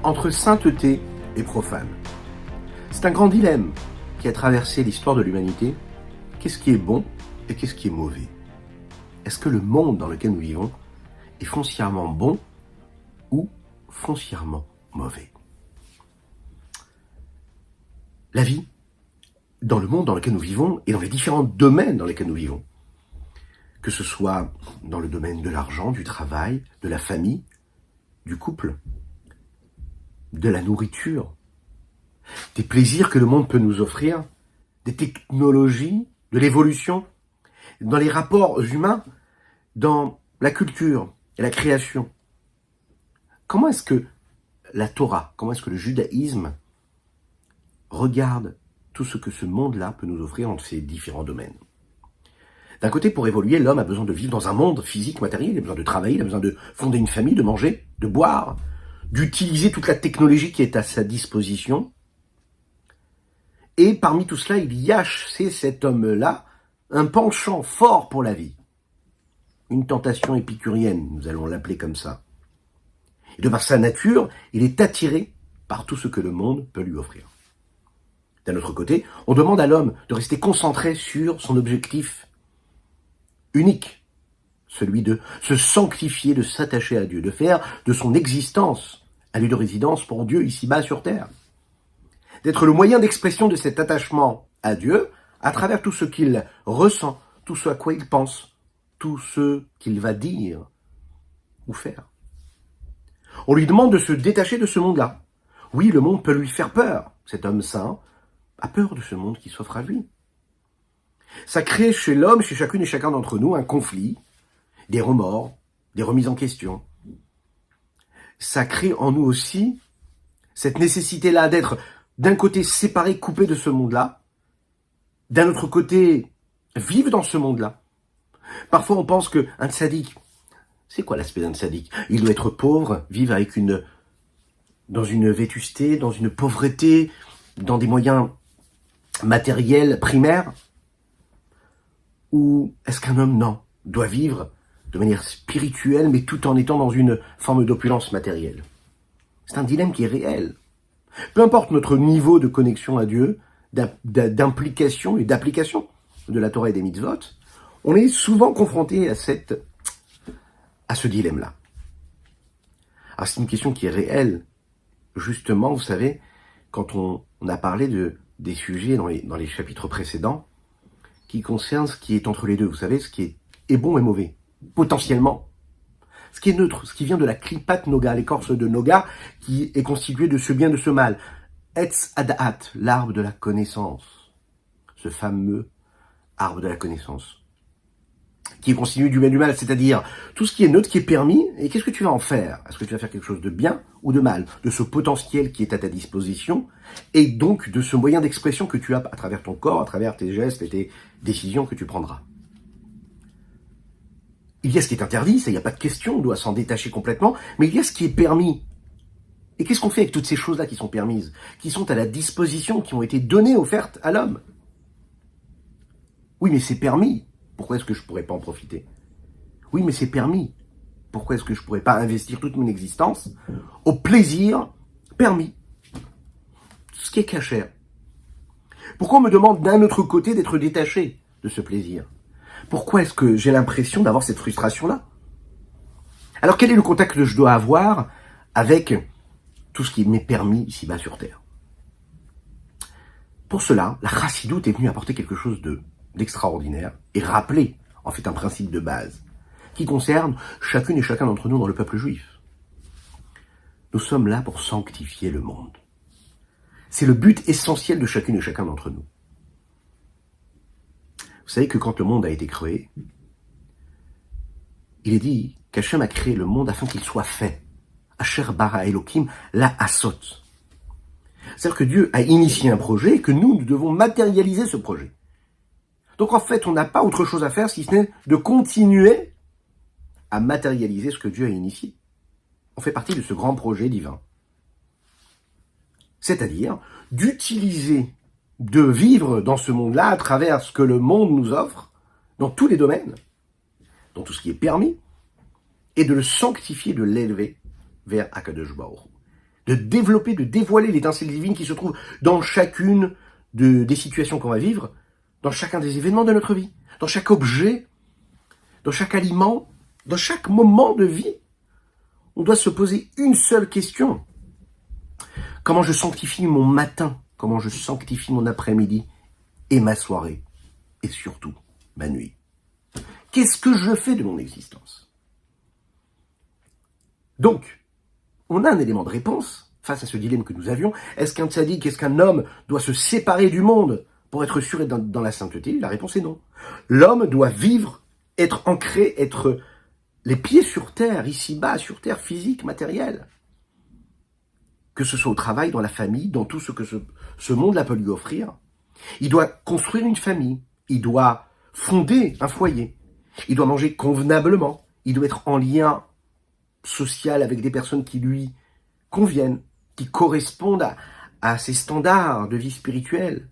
entre sainteté et profane. C'est un grand dilemme qui a traversé l'histoire de l'humanité. Qu'est-ce qui est bon et qu'est-ce qui est mauvais? Est-ce que le monde dans lequel nous vivons est foncièrement bon ou foncièrement mauvais? La vie, dans le monde dans lequel nous vivons et dans les différents domaines dans lesquels nous vivons, que ce soit dans le domaine de l'argent, du travail, de la famille, du couple, de la nourriture, des plaisirs que le monde peut nous offrir, des technologies, de l'évolution, dans les rapports humains, dans la culture et la création. Comment est-ce que la Torah, comment est-ce que le judaïsme regarde tout ce que ce monde-là peut nous offrir dans ces différents domaines? D'un côté, pour évoluer, l'homme a besoin de vivre dans un monde physique, matériel, il a besoin de travailler, il a besoin de fonder une famille, de manger, de boire, d'utiliser toute la technologie qui est à sa disposition. Et parmi tout cela, il y a chez cet homme-là un penchant fort pour la vie. Une tentation épicurienne, nous allons l'appeler comme ça. Et de par sa nature, il est attiré par tout ce que le monde peut lui offrir. D'un autre côté, on demande à l'homme de rester concentré sur son objectif unique, celui de se sanctifier, de s'attacher à Dieu, de faire de son existence un lieu de résidence pour Dieu ici-bas sur terre. D'être le moyen d'expression de cet attachement à Dieu à travers tout ce qu'il ressent, tout ce à quoi il pense, tout ce qu'il va dire ou faire. On lui demande de se détacher de ce monde-là. Oui, le monde peut lui faire peur. Cet homme saint a peur de ce monde qui s'offre à lui. Ça crée chez l'homme, chez chacune et chacun d'entre nous, un conflit, des remords, des remises en question. Ça crée en nous aussi cette nécessité-là d'être d'un côté séparé, coupé de ce monde-là, d'un autre côté vivre dans ce monde-là. Parfois on pense qu'un tzaddik, c'est quoi l'aspect d'un tzaddik? Il doit être pauvre, vivre avec dans une vétusté, dans une pauvreté, dans des moyens matériels primaires. Ou est-ce qu'un homme, non, doit vivre de manière spirituelle, mais tout en étant dans une forme d'opulence matérielle? C'est un dilemme qui est réel. Peu importe notre niveau de connexion à Dieu, d'implication et d'application de la Torah et des mitzvot, on est souvent confronté à ce dilemme-là. Alors c'est une question qui est réelle. Justement, vous savez, quand on a parlé des sujets dans les chapitres précédents, qui concerne ce qui est entre les deux. Vous savez, ce qui est bon et mauvais, potentiellement. Ce qui est neutre, ce qui vient de la klipat noga, l'écorce de noga, qui est constituée de ce bien, de ce mal. Etz Adaat, l'arbre de la connaissance. Ce fameux arbre de la connaissance. Qui est constitué du bien et du mal, c'est-à-dire tout ce qui est neutre, qui est permis, et qu'est-ce que tu vas en faire? Est-ce que tu vas faire quelque chose de bien ou de mal? De ce potentiel qui est à ta disposition, et donc de ce moyen d'expression que tu as à travers ton corps, à travers tes gestes et tes décisions que tu prendras. Il y a ce qui est interdit, ça, il n'y a pas de question, on doit s'en détacher complètement, mais il y a ce qui est permis. Et qu'est-ce qu'on fait avec toutes ces choses-là qui sont permises, qui sont à la disposition, qui ont été données, offertes à l'homme? Oui, mais c'est permis. Pourquoi est-ce que je ne pourrais pas en profiter? Oui, mais c'est permis. Pourquoi est-ce que je ne pourrais pas investir toute mon existence au plaisir permis? Ce qui est cachère. Pourquoi on me demande d'un autre côté d'être détaché de ce plaisir? Pourquoi est-ce que j'ai l'impression d'avoir cette frustration-là? Alors quel est le contact que je dois avoir avec tout ce qui m'est permis ici-bas sur Terre? Pour cela, la chassidoute est venue apporter quelque chose d'extraordinaire et rappeler en fait un principe de base qui concerne chacune et chacun d'entre nous dans le peuple juif. Nous sommes là pour sanctifier le monde. C'est le but essentiel de chacune et chacun d'entre nous. Vous savez que quand le monde a été créé, il est dit qu'Hachem a créé le monde afin qu'il soit fait. Asher bara Elohim la asot. C'est-à-dire que Dieu a initié un projet et que nous devons matérialiser ce projet. Donc en fait, on n'a pas autre chose à faire si ce n'est de continuer à matérialiser ce que Dieu a initié. On fait partie de ce grand projet divin. C'est-à-dire d'utiliser, de vivre dans ce monde-là à travers ce que le monde nous offre, dans tous les domaines, dans tout ce qui est permis, et de le sanctifier, de l'élever vers Akadosh Baruch Hu. de développer, de dévoiler l'étincelle divine qui se trouve dans chacune des situations qu'on va vivre, dans chacun des événements de notre vie, dans chaque objet, dans chaque aliment, dans chaque moment de vie. On doit se poser une seule question. Comment je sanctifie mon matin? Comment je sanctifie mon après-midi et ma soirée? Et surtout, ma nuit. Qu'est-ce que je fais de mon existence? Donc, on a un élément de réponse face à ce dilemme que nous avions. Est-ce qu'un tzaddik, est-ce qu'un homme doit se séparer du monde pour être sûr et dans la sainteté? La réponse est non. L'homme doit vivre, être ancré, être les pieds sur terre, ici-bas, sur terre physique, matérielle. Que ce soit au travail, dans la famille, dans tout ce que ce monde-là peut lui offrir. Il doit construire une famille. Il doit fonder un foyer. Il doit manger convenablement. Il doit être en lien social avec des personnes qui lui conviennent, qui correspondent à ses standards de vie spirituelle.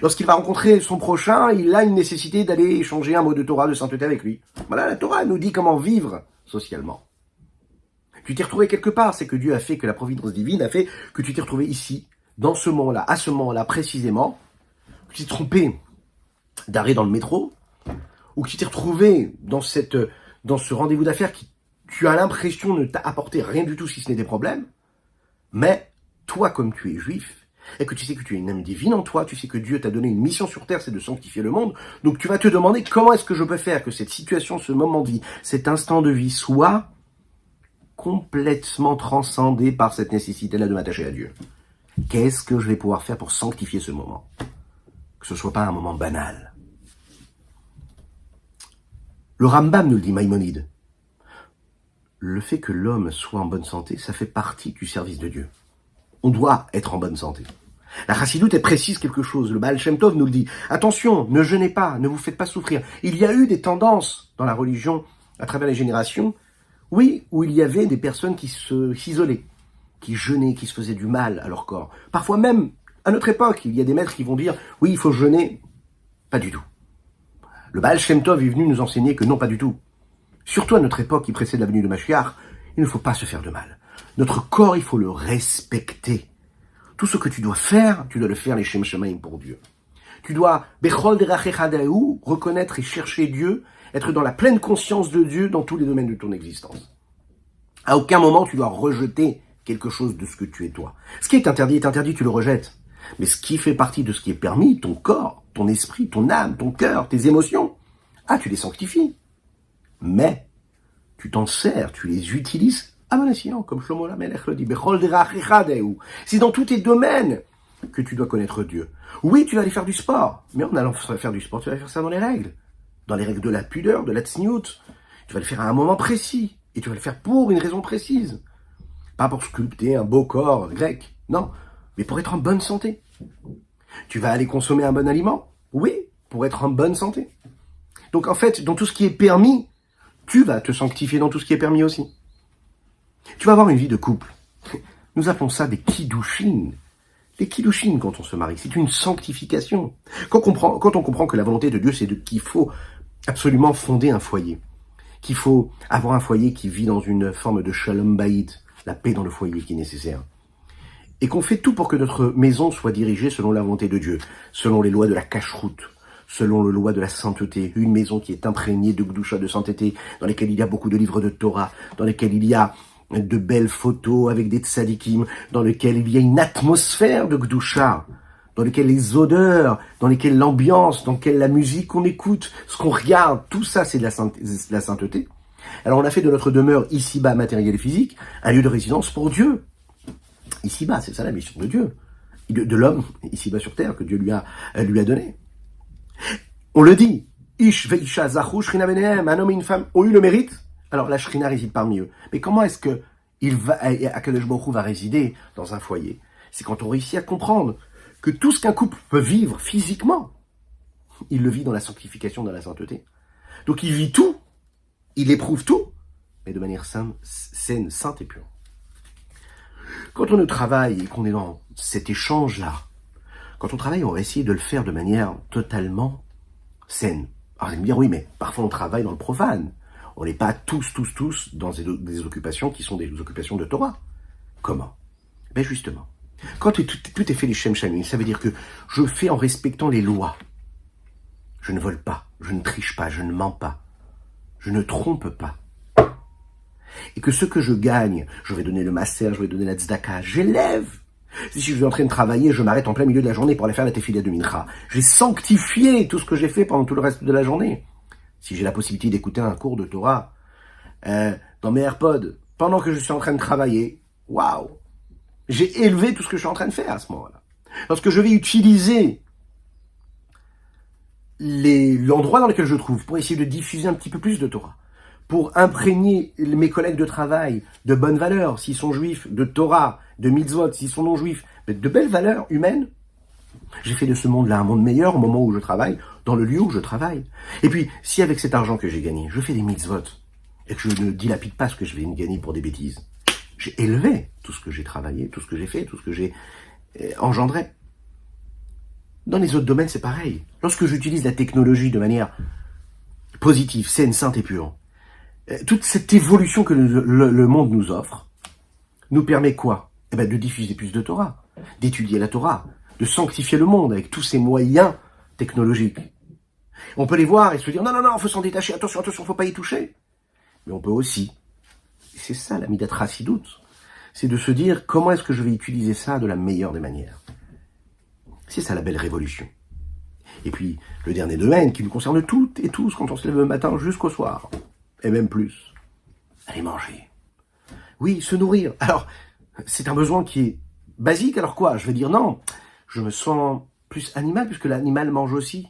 Lorsqu'il va rencontrer son prochain, il a une nécessité d'aller échanger un mot de Torah, de sainteté avec lui. Voilà, la Torah nous dit comment vivre socialement. Tu t'es retrouvé quelque part, c'est que Dieu a fait, que la providence divine a fait que tu t'es retrouvé ici, dans ce moment-là, à ce moment-là précisément, que tu t'es trompé d'arrêt dans le métro, ou que tu t'es retrouvé dans ce rendez-vous d'affaires qui, tu as l'impression, ne t'a apporté rien du tout si ce n'est des problèmes, mais toi, comme tu es juif, et que tu sais que tu as une âme divine en toi, tu sais que Dieu t'a donné une mission sur terre, c'est de sanctifier le monde, donc tu vas te demander comment est-ce que je peux faire que cette situation, ce moment de vie, cet instant de vie soit complètement transcendé par cette nécessité-là de m'attacher à Dieu. Qu'est-ce que je vais pouvoir faire pour sanctifier ce moment? Que ce ne soit pas un moment banal. Le Rambam nous le dit, Maïmonide. Le fait que l'homme soit en bonne santé, ça fait partie du service de Dieu. On doit être en bonne santé. La chassidoute, elle précise quelque chose. Le Baal Shem Tov nous le dit. Attention, ne jeûnez pas, ne vous faites pas souffrir. Il y a eu des tendances dans la religion, à travers les générations, oui, où il y avait des personnes qui s'isolaient, qui jeûnaient, qui se faisaient du mal à leur corps. Parfois même, à notre époque, il y a des maîtres qui vont dire « oui, il faut jeûner ». Pas du tout. Le Baal Shem Tov est venu nous enseigner que non, pas du tout. Surtout à notre époque qui précède la venue de Mashiach, il ne faut pas se faire de mal. Notre corps, il faut le respecter. Tout ce que tu dois faire, tu dois le faire les Shem Shemaim pour Dieu. Tu dois, Bechol Derachecha Dahu, reconnaître et chercher Dieu, être dans la pleine conscience de Dieu dans tous les domaines de ton existence. À aucun moment tu dois rejeter quelque chose de ce que tu es toi. Ce qui est interdit, tu le rejettes. Mais ce qui fait partie de ce qui est permis, ton corps, ton esprit, ton âme, ton cœur, tes émotions, tu les sanctifies. Mais tu t'en sers, tu les utilises à bon escient, comme Shlomo HaMelech le dit. Bechol Derachecha Dahu. C'est dans tous tes domaines que tu dois connaître Dieu. Oui, tu vas aller faire du sport, mais en allant faire du sport, tu vas faire ça dans les règles de la pudeur, de la tsniout. Tu vas le faire à un moment précis, et tu vas le faire pour une raison précise. Pas pour sculpter un beau corps grec, non, mais pour être en bonne santé. Tu vas aller consommer un bon aliment, oui, pour être en bonne santé. Donc en fait, dans tout ce qui est permis, tu vas te sanctifier dans tout ce qui est permis aussi. Tu vas avoir une vie de couple. Nous appelons ça des kiddushin. Les kiddushin, quand on se marie, c'est une sanctification. Quand on comprend que la volonté de Dieu, c'est qu'il faut absolument fonder un foyer, qu'il faut avoir un foyer qui vit dans une forme de shalom bayit, la paix dans le foyer qui est nécessaire, et qu'on fait tout pour que notre maison soit dirigée selon la volonté de Dieu, selon les lois de la cacheroute, selon les lois de la sainteté, une maison qui est imprégnée de gdoucha, de sainteté, dans lesquelles il y a beaucoup de livres de Torah, dans lesquelles il y a de belles photos avec des tzadikim, dans lesquelles il y a une atmosphère de gdoucha, dans lesquelles les odeurs, dans lesquelles l'ambiance, dans lesquelles la musique qu'on écoute, ce qu'on regarde, tout ça c'est de la sainteté. Alors on a fait de notre demeure ici-bas matérielle et physique un lieu de résidence pour Dieu. Ici-bas, c'est ça la mission de Dieu, de l'homme ici-bas sur terre que Dieu lui a donné. On le dit, Ish ve'isha zachu shrina benehem, un homme et une femme ont eu le mérite, alors la shrina réside parmi eux. Mais comment est-ce que Akadosh Baruch Hu va résider dans un foyer? C'est quand on réussit à comprendre que tout ce qu'un couple peut vivre physiquement, il le vit dans la sanctification, dans la sainteté. Donc il vit tout, il éprouve tout, mais de manière saine, sainte et pure. Quand on travaille et qu'on est dans cet échange-là, quand on travaille, on va essayer de le faire de manière totalement saine. Alors vous allez me dire, oui, mais parfois on travaille dans le profane. On n'est pas tous dans des occupations qui sont des occupations de Torah. Comment? Ben justement, quand tout est fait les Shem Shamim, ça veut dire que je fais en respectant les lois. Je ne vole pas, je ne triche pas, je ne mens pas, je ne trompe pas. Et que ce que je gagne, je vais donner le maaser, je vais donner la tzedaka, j'élève. Si je suis en train de travailler, je m'arrête en plein milieu de la journée pour aller faire la tefila de mincha. J'ai sanctifié tout ce que j'ai fait pendant tout le reste de la journée. Si j'ai la possibilité d'écouter un cours de Torah dans mes AirPods, pendant que je suis en train de travailler, waouh, j'ai élevé tout ce que je suis en train de faire à ce moment-là. Lorsque je vais utiliser l'endroit dans lequel je trouve pour essayer de diffuser un petit peu plus de Torah, pour imprégner mes collègues de travail de bonnes valeurs, s'ils sont juifs, de Torah, de mitzvot, s'ils sont non juifs, mais de belles valeurs humaines. J'ai fait de ce monde-là un monde meilleur au moment où je travaille, dans le lieu où je travaille. Et puis, si avec cet argent que j'ai gagné, je fais des mitzvot, et que je ne dilapide pas ce que je vais gagner pour des bêtises, j'ai élevé tout ce que j'ai travaillé, tout ce que j'ai fait, tout ce que j'ai engendré. Dans les autres domaines, c'est pareil. Lorsque j'utilise la technologie de manière positive, saine, sainte et pure, toute cette évolution que le monde nous offre, nous permet quoi? De diffuser plus de Torah, d'étudier la Torah, de sanctifier le monde avec tous ces moyens technologiques. On peut les voir et se dire, non, il faut s'en détacher, attention, faut pas y toucher. Mais on peut aussi, et c'est ça la Midat Chassidut, c'est de se dire, comment est-ce que je vais utiliser ça de la meilleure des manières? C'est ça la belle révolution. Et puis, le dernier domaine qui nous concerne toutes et tous quand on se lève le matin jusqu'au soir, et même plus, aller manger. Oui, se nourrir. Alors, c'est un besoin qui est basique, alors quoi? Je vais dire non, je me sens plus animal puisque l'animal mange aussi.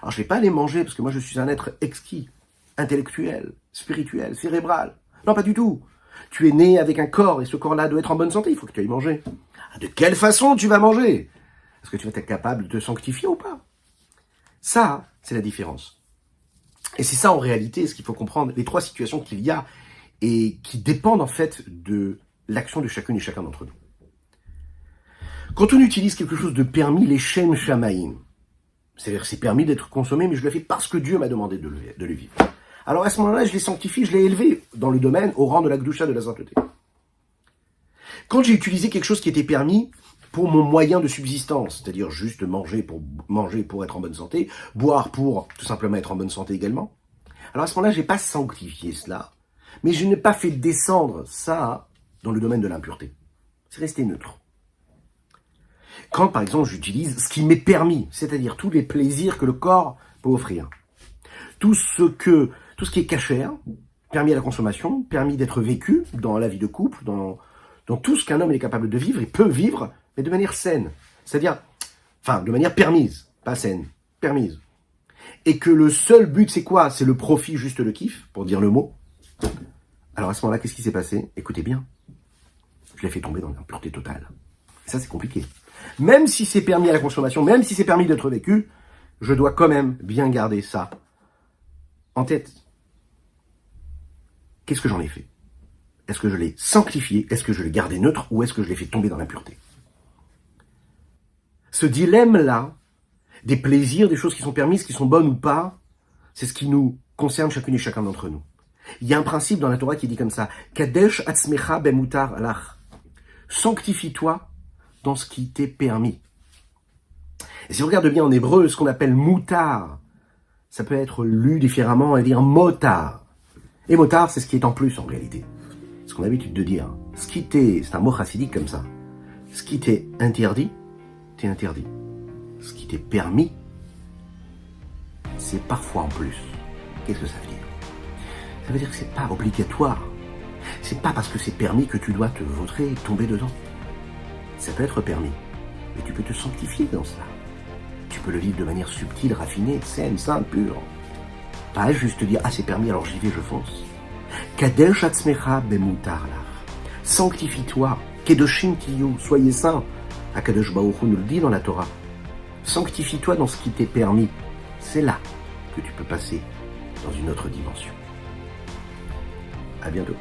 Alors je vais pas aller manger parce que moi je suis un être exquis, intellectuel, spirituel, cérébral. Non, pas du tout. Tu es né avec un corps et ce corps-là doit être en bonne santé, il faut que tu ailles manger. De quelle façon tu vas manger? Est-ce que tu vas être capable de te sanctifier ou pas? Ça, c'est la différence. Et c'est ça en réalité ce qu'il faut comprendre, les trois situations qu'il y a et qui dépendent en fait de l'action de chacune et chacun d'entre nous. Quand on utilise quelque chose de permis, les Shem Shamaim, c'est-à-dire c'est permis d'être consommé, mais je le fais parce que Dieu m'a demandé de le vivre. Alors à ce moment-là, je l'ai sanctifié, je l'ai élevé dans le domaine au rang de la Gdusha, de la sainteté. Quand j'ai utilisé quelque chose qui était permis pour mon moyen de subsistance, c'est-à-dire juste manger pour être en bonne santé, boire pour tout simplement être en bonne santé également, alors à ce moment-là, je n'ai pas sanctifié cela, mais je n'ai pas fait descendre ça dans le domaine de l'impureté. C'est resté neutre. Quand, par exemple, j'utilise ce qui m'est permis, c'est-à-dire tous les plaisirs que le corps peut offrir, tout ce qui est cachère, permis à la consommation, permis d'être vécu dans la vie de couple, dans tout ce qu'un homme est capable de vivre et peut vivre, mais de manière saine. C'est-à-dire, de manière permise, pas saine, permise. Et que le seul but, c'est quoi? C'est le profit, juste le kiff, pour dire le mot. Alors à ce moment-là, qu'est-ce qui s'est passé? Écoutez bien. Je l'ai fait tomber dans l'impureté totale. Et ça, c'est compliqué. Même si c'est permis à la consommation, même si c'est permis d'être vécu, je dois quand même bien garder ça en tête. Qu'est-ce que j'en ai fait? Est-ce que je l'ai sanctifié? Est-ce que je l'ai gardé neutre? Ou est-ce que je l'ai fait tomber dans l'impureté? Ce dilemme-là, des plaisirs, des choses qui sont permises, qui sont bonnes ou pas, c'est ce qui nous concerne chacune et chacun d'entre nous. Il y a un principe dans la Torah qui dit comme ça, Kadesh atzmecha bemutar alach. Sanctifie-toi dans ce qui t'est permis. Et si on regarde bien en hébreu, ce qu'on appelle mutar, ça peut être lu différemment et dire motar. Et motar, c'est ce qui est en plus en réalité. Ce qu'on a l'habitude de dire. Ce qui t'est, c'est un mot chassidique comme ça. Ce qui t'est interdit, t'es interdit. Ce qui t'est permis, c'est parfois en plus. Qu'est-ce que ça veut dire? Ça veut dire que c'est pas obligatoire. C'est pas parce que c'est permis que tu dois te vautrer et tomber dedans. Ça peut être permis, mais tu peux te sanctifier dans cela. Tu peux le vivre de manière subtile, raffinée, saine, sainte, pure. Pas juste dire, c'est permis, alors j'y vais, je fonce. Kadesh atzmecha bemutar lach. Sanctifie-toi. Kedoshim tiyu, soyez saints. Akadosh Baruch Hu nous le dit dans la Torah. Sanctifie-toi dans ce qui t'est permis. C'est là que tu peux passer dans une autre dimension. À bientôt.